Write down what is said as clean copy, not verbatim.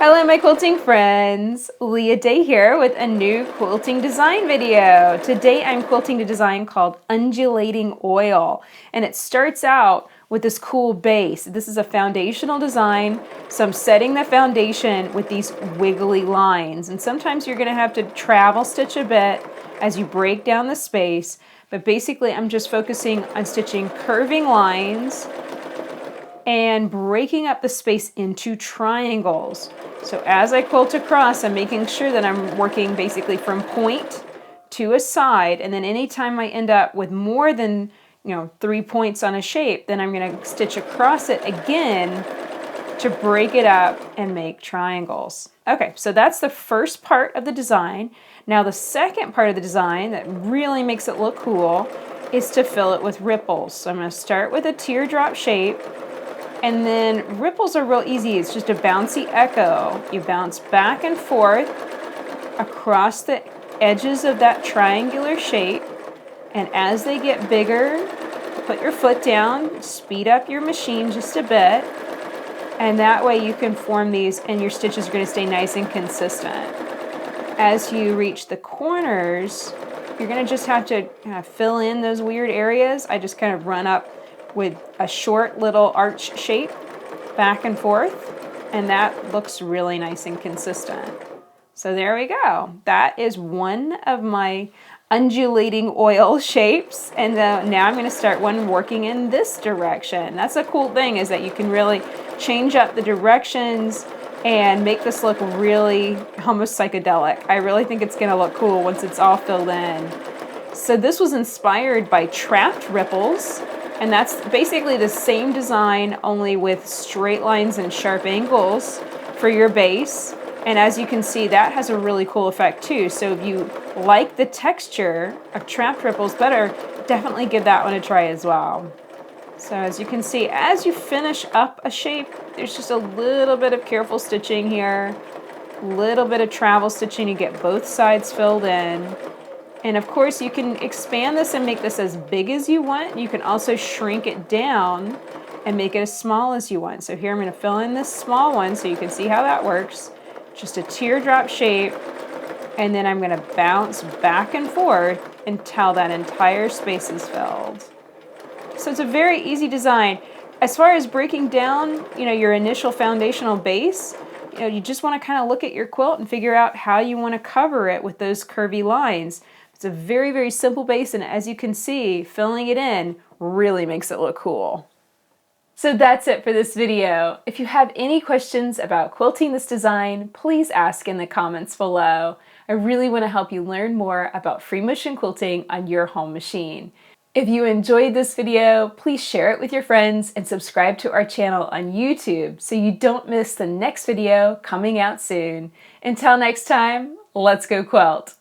Hello my quilting friends, Leah Day here with a new quilting design video. Today I'm quilting a design called Undulating Oil, and it starts out with this cool base. This is a foundational design, so I'm setting the foundation with these wiggly lines, and sometimes you're going to have to travel stitch a bit as you break down the space, but basically I'm just focusing on stitching curving lines and breaking up the space into triangles. So as I quilt across, I'm making sure that I'm working basically from point to a side, and then anytime I end up with more than 3 points on a shape, then I'm going to stitch across it again to break it up and make triangles. Okay, so that's the first part of the design. Now the second part of the design that really makes it look cool is to fill it with ripples. So I'm going to start with a teardrop shape. And then ripples are real easy. It's just a bouncy echo. You bounce back and forth across the edges of that triangular shape. And as they get bigger, put your foot down, speed up your machine just a bit. And that way you can form these and your stitches are going to stay nice and consistent. As you reach the corners, you're going to just have to kind of fill in those weird areas. I just kind of run up with a short little arch shape back and forth, and that looks really nice and consistent. So there we go. That is one of my undulating oil shapes, and now I'm going to start one working in this direction. That's a cool thing, is that you can really change up the directions and make this look really almost psychedelic. I really think it's going to look cool once it's all filled in. So this was inspired by trapped ripples. And that's basically the same design, only with straight lines and sharp angles for your base. And as you can see, that has a really cool effect too. So if you like the texture of trapped ripples better, definitely give that one a try as well. So as you can see, as you finish up a shape, there's just a little bit of careful stitching here, a little bit of travel stitching to get both sides filled in. And of course, you can expand this and make this as big as you want. You can also shrink it down and make it as small as you want. So here I'm going to fill in this small one so you can see how that works. Just a teardrop shape, and then I'm going to bounce back and forth until that entire space is filled. So it's a very easy design. As far as breaking down, your initial foundational base, you just want to kind of look at your quilt and figure out how you want to cover it with those curvy lines. It's a very, very simple base, and as you can see, filling it in really makes it look cool. So that's it for this video. If you have any questions about quilting this design, please ask in the comments below. I really want to help you learn more about free motion quilting on your home machine. If you enjoyed this video, please share it with your friends and subscribe to our channel on YouTube so you don't miss the next video coming out soon. Until next time, let's go quilt!